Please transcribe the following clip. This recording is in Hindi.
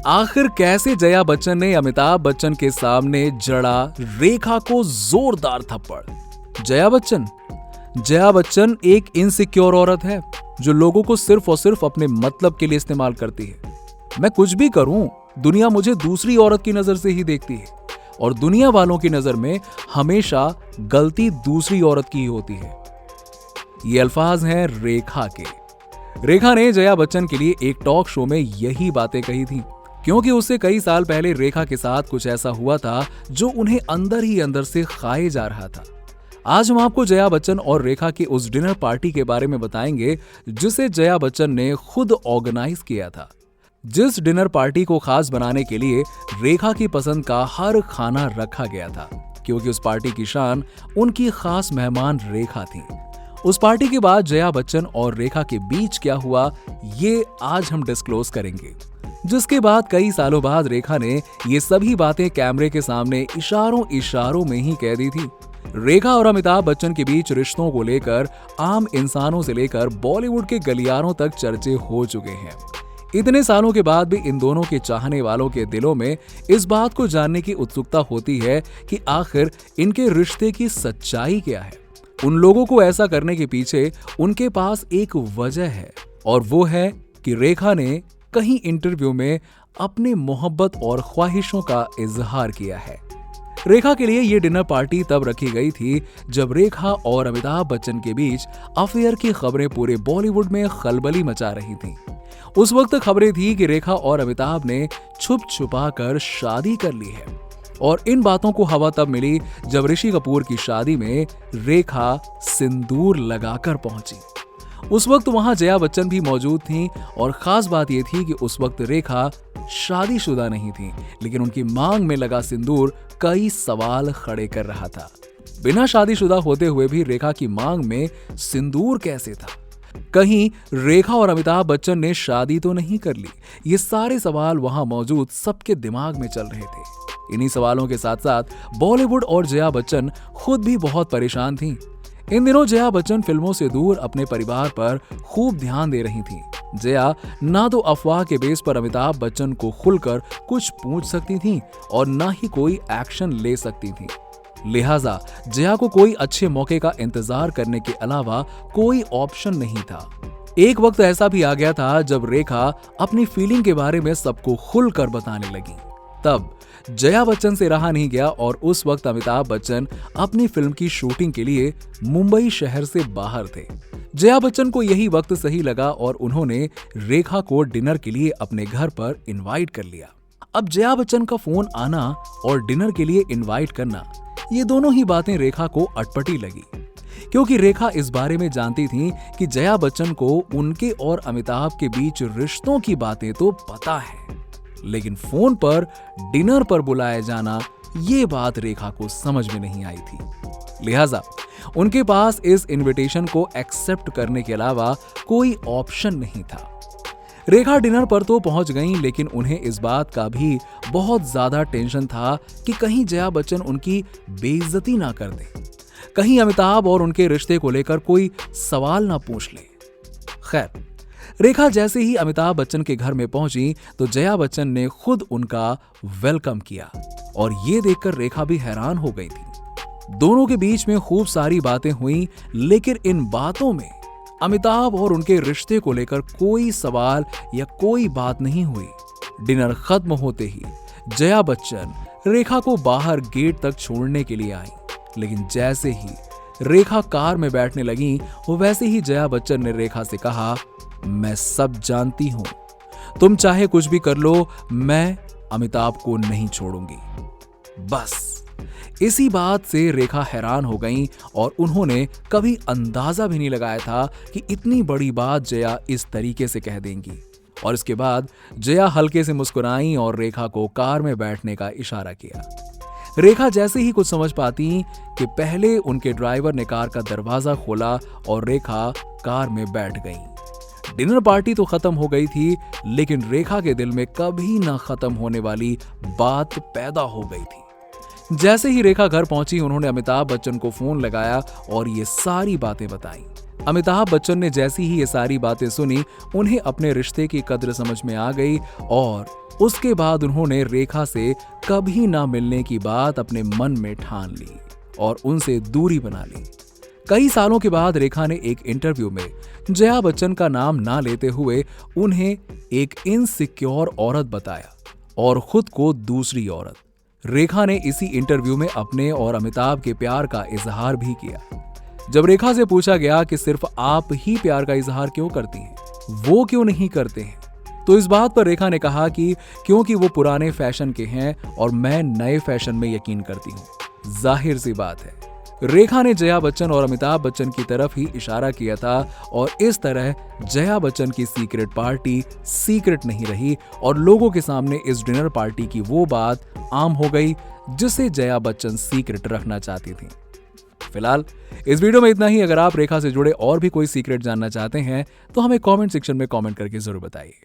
आखिर कैसे जया बच्चन ने अमिताभ बच्चन के सामने जड़ा रेखा को जोरदार थप्पड़। जया बच्चन एक इनसिक्योर औरत है जो लोगों को सिर्फ और सिर्फ अपने मतलब के लिए इस्तेमाल करती है। मैं कुछ भी करूं, दुनिया मुझे दूसरी औरत की नजर से ही देखती है और दुनिया वालों की नजर में हमेशा गलती दूसरी औरत की ही होती है। ये अल्फाज हैं रेखा के। रेखा ने जया बच्चन के लिए एक टॉक शो में यही बातें कही थी, क्योंकि उससे कई साल पहले रेखा के साथ कुछ ऐसा हुआ था जो उन्हें अंदर ही अंदर से खाए जा रहा था। आज हम आपको जया बच्चन और रेखा की उस डिनर पार्टी के बारे में बताएंगे जिसे जया बच्चन ने खुद ऑर्गेनाइज किया था। जिस डिनर पार्टी को खास बनाने के लिए रेखा की पसंद का हर खाना रखा गया था, क्योंकि उस पार्टी की शान उनकी खास मेहमान रेखा थी। उस पार्टी के बाद जया बच्चन और रेखा के बीच क्या हुआ, ये आज हम डिस्क्लोज करेंगे। जिसके बाद कई सालों बाद रेखा ने ये सभी बातें कैमरे के सामने इशारों में ही कह दी थी। रेखा और अमिताभ बच्चन के बीच रिश्तों को लेकर आम इंसानों से लेकर बॉलीवुड के गलियारों तक चर्चे हो चुके हैं। इतने सालों के बाद भी इन दोनों के चाहने वालों के दिलों में इस बात को जानने की उत्सुकता होती है कि आखिर इनके रिश्ते की सच्चाई क्या है। उन लोगों को ऐसा करने के पीछे उनके पास एक वजह है, और वो है कि रेखा ने कहीं इंटरव्यू में अपनी मोहब्बत और ख्वाहिशों का इजहार किया है। रेखा के लिए ये डिनर पार्टी तब रखी गई थी जब रेखा और अमिताभ बच्चन के बीच अफेयर की खबरें पूरे बॉलीवुड में खलबली मचा रही थी। उस वक्त खबरें थी कि रेखा और अमिताभ ने छुप छुपा कर शादी कर ली है, और इन बातों को हवा तब मिली जब ऋषि कपूर की शादी में रेखा सिंदूर लगाकर पहुंची। उस वक्त वहां जया बच्चन भी मौजूद थीं, और खास बात यह थी कि उस वक्त रेखा शादीशुदा नहीं थी, लेकिन उनकी मांग में लगा सिंदूर कई सवाल खड़े कर रहा था। बिना शादीशुदा होते हुए भी रेखा की मांग में सिंदूर कैसे था? कहीं रेखा और अमिताभ बच्चन ने शादी तो नहीं कर ली? ये सारे सवाल वहां मौजूद सबके दिमाग में चल रहे थे। इन्हीं सवालों के साथ साथ बॉलीवुड और जया बच्चन खुद भी बहुत परेशान थीं। इन दिनों जया बच्चन फिल्मों से दूर अपने परिवार पर खूब ध्यान दे रही थीं। जया ना तो अफवाह के बेस पर अमिताभ बच्चन को खुलकर कुछ पूछ सकती थीं और ना ही कोई एक्शन ले सकती थीं। लिहाजा जया को कोई अच्छे मौके का इंतजार करने के अलावा कोई ऑप्शन नहीं था। एक वक्त ऐसा भी आ गया था जब रेखा अपनी फीलिंग के बारे में सबको खुलकर बताने लगी। तब जया बच्चन से रहा नहीं गया और उस वक्त अमिताभ बच्चन अपनी फिल्म की शूटिंग के लिए मुंबई शहर से बाहर थे। जया बच्चन को यही वक्त सही लगा और उन्होंने रेखा को डिनर के लिए अपने घर पर इनवाइट कर लिया। अब जया बच्चन का फोन आना और डिनर के लिए इनवाइट करना, ये दोनों ही बातें रेखा को अटपटी लगी, क्योंकि रेखा इस बारे में जानती थी कि जया बच्चन को उनके और अमिताभ के बीच रिश्तों की बातें तो पता है, लेकिन फोन पर डिनर पर बुलाया जाना, ये बात रेखा को समझ में नहीं आई थी। लिहाजा उनके पास इस इनविटेशन को एक्सेप्ट करने के अलावा कोई ऑप्शन नहीं था। रेखा डिनर पर तो पहुंच गईं, लेकिन उन्हें इस बात का भी बहुत ज्यादा टेंशन था कि कहीं जया बच्चन उनकी बेइज्जती ना कर दे, कहीं अमिताभ और उनके रिश्ते को लेकर कोई सवाल ना पूछ ले। खैर, रेखा जैसे ही अमिताभ बच्चन के घर में पहुंची तो जया बच्चन ने खुद उनका वेलकम किया, और ये देखकर रेखा भी हैरान हो गई थी। दोनों के बीच में खूब सारी बातें हुई, लेकिन इन बातों में अमिताभ और उनके रिश्ते को लेकर कोई सवाल या कोई बात नहीं हुई। डिनर खत्म होते ही जया बच्चन रेखा को बाहर गेट तक छोड़ने के लिए आई, लेकिन जैसे ही रेखा कार में बैठने लगी, वैसे ही जया बच्चन ने रेखा से कहा, मैं सब जानती हूं, तुम चाहे कुछ भी कर लो, मैं अमिताभ को नहीं छोड़ूंगी। बस इसी बात से रेखा हैरान हो गईं और उन्होंने कभी अंदाजा भी नहीं लगाया था कि इतनी बड़ी बात जया इस तरीके से कह देंगी। और इसके बाद जया हल्के से मुस्कुराई और रेखा को कार में बैठने का इशारा किया। रेखा जैसे ही कुछ समझ पाती कि पहले उनके ड्राइवर ने कार का दरवाजा खोला और रेखा कार में बैठ गई। डिनर पार्टी तो खत्म हो गई थी, लेकिन रेखा के दिल में कभी ना खत्म होने वाली बात पैदा हो गई थी। जैसे ही रेखा घर पहुंची, उन्होंने अमिताभ बच्चन को फोन लगाया और ये सारी बातें बताई। अमिताभ बच्चन ने जैसी ही ये सारी बातें सुनी, उन्हें अपने रिश्ते की कद्र समझ में आ गई और उसके बाद उन्होंने रेखा से कभी ना मिलने की बात अपने मन में ठान ली और उनसे दूरी बना ली। कई सालों के बाद रेखा ने एक इंटरव्यू में जया बच्चन का नाम ना लेते हुए उन्हें एक इनसिक्योर औरत बताया और खुद को दूसरी औरत। रेखा ने इसी इंटरव्यू में अपने और अमिताभ के प्यार का इजहार भी किया। जब रेखा से पूछा गया कि सिर्फ आप ही प्यार का इजहार क्यों करती हैं, वो क्यों नहीं करते हैं, तो इस बात पर रेखा ने कहा कि क्योंकि वो पुराने फैशन के हैं और मैं नए फैशन में यकीन करती हूं। जाहिर सी बात है, रेखा ने जया बच्चन और अमिताभ बच्चन की तरफ ही इशारा किया था और इस तरह जया बच्चन की सीक्रेट पार्टी सीक्रेट नहीं रही और लोगों के सामने इस डिनर पार्टी की वो बात आम हो गई जिसे जया बच्चन सीक्रेट रखना चाहती थी। फिलहाल इस वीडियो में इतना ही। अगर आप रेखा से जुड़े और भी कोई सीक्रेट जानना चाहते हैं तो हमें कमेंट सेक्शन में कमेंट करके जरूर बताइए।